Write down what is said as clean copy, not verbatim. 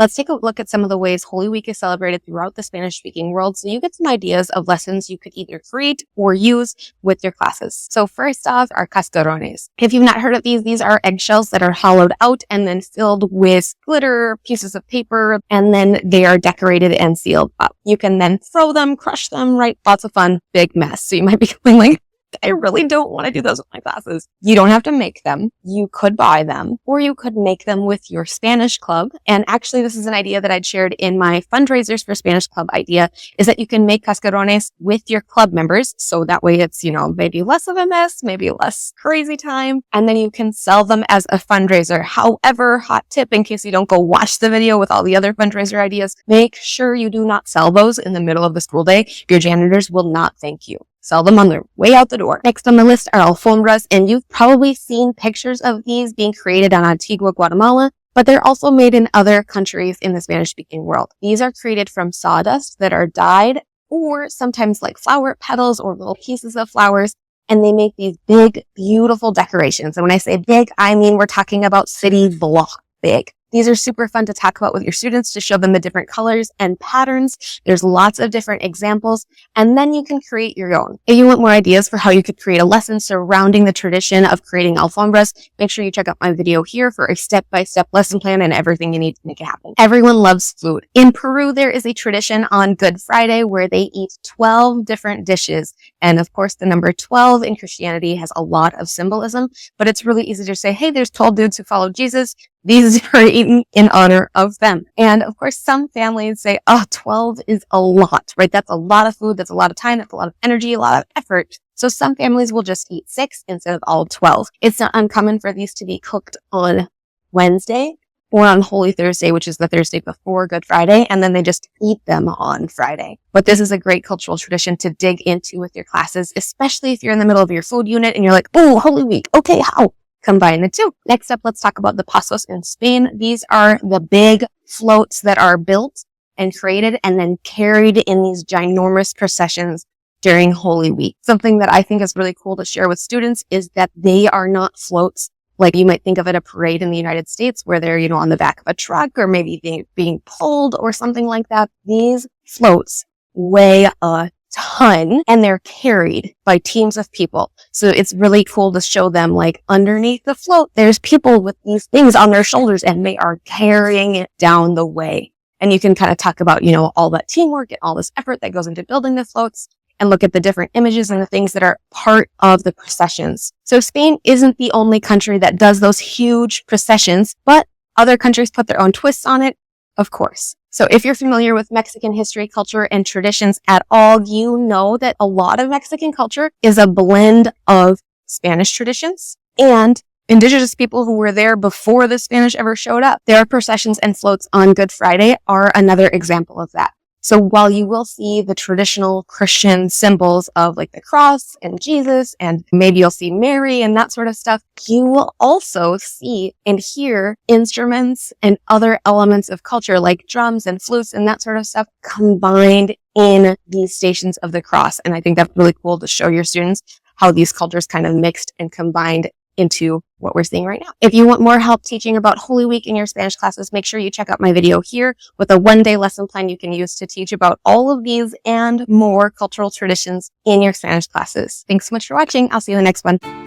let's take a look at some of the ways Holy Week is celebrated throughout the Spanish-speaking world so you get some ideas of lessons you could either create or use with your classes. So first off are cascarones. If you've not heard of these are eggshells that are hollowed out and then filled with glitter, pieces of paper, and then they are decorated and sealed up. You can then throw them, crush them, right? Lots of fun, big mess. So you might be feeling like, I really don't want to do those with my classes. You don't have to make them. You could buy them, or you could make them with your Spanish club. And actually, this is an idea that I'd shared in my Fundraisers for Spanish Club idea, is that you can make cascarones with your club members. So that way it's, maybe less of a mess, maybe less crazy time. And then you can sell them as a fundraiser. However, hot tip, in case you don't go watch the video with all the other fundraiser ideas, make sure you do not sell those in the middle of the school day. Your janitors will not thank you. Sell them on their way out the door. Next on the list are alfombras, and you've probably seen pictures of these being created on Antigua, Guatemala, but they're also made in other countries in the Spanish-speaking world. These are created from sawdust that are dyed, or sometimes like flower petals or little pieces of flowers, and they make these big, beautiful decorations. And when I say big, I mean we're talking about city block big. These are super fun to talk about with your students to show them the different colors and patterns. There's lots of different examples, and then you can create your own. If you want more ideas for how you could create a lesson surrounding the tradition of creating alfombras, make sure you check out my video here for a step-by-step lesson plan and everything you need to make it happen. Everyone loves food. In Peru, there is a tradition on Good Friday where they eat 12 different dishes. And of course, the number 12 in Christianity has a lot of symbolism, but it's really easy to say, hey, there's 12 dudes who follow Jesus. These are eaten in honor of them. And of course, some families say, 12 is a lot, right? That's a lot of food. That's a lot of time. That's a lot of energy, a lot of effort. So some families will just eat 6 instead of all 12. It's not uncommon for these to be cooked on Wednesday or on Holy Thursday, which is the Thursday before Good Friday, and then they just eat them on Friday. But this is a great cultural tradition to dig into with your classes, especially if you're in the middle of your food unit and you're like, oh, Holy Week. Okay, how? Combine the two. Next up, let's talk about the pastels in Spain. These are the big floats that are built and created and then carried in these ginormous processions during Holy Week. Something that I think is really cool to share with students is that they are not floats like you might think of at a parade in the United States where they're, on the back of a truck or maybe being pulled or something like that. These floats weigh a ton and they're carried by teams of people. So it's really cool to show them like underneath the float, there's people with these things on their shoulders and they are carrying it down the way. And you can kind of talk about, all that teamwork and all this effort that goes into building the floats and look at the different images and the things that are part of the processions. So Spain isn't the only country that does those huge processions, but other countries put their own twists on it, of course. So if you're familiar with Mexican history, culture, and traditions at all, you know that a lot of Mexican culture is a blend of Spanish traditions and indigenous people who were there before the Spanish ever showed up. Their processions and floats on Good Friday are another example of that. So while you will see the traditional Christian symbols of like the cross and Jesus, and maybe you'll see Mary and that sort of stuff, you will also see and hear instruments and other elements of culture like drums and flutes and that sort of stuff combined in these stations of the cross. And I think that's really cool to show your students how these cultures kind of mixed and combined into what we're seeing right now. If you want more help teaching about Holy Week in your Spanish classes, make sure you check out my video here with a one-day lesson plan you can use to teach about all of these and more cultural traditions in your Spanish classes. Thanks so much for watching. I'll see you in the next one.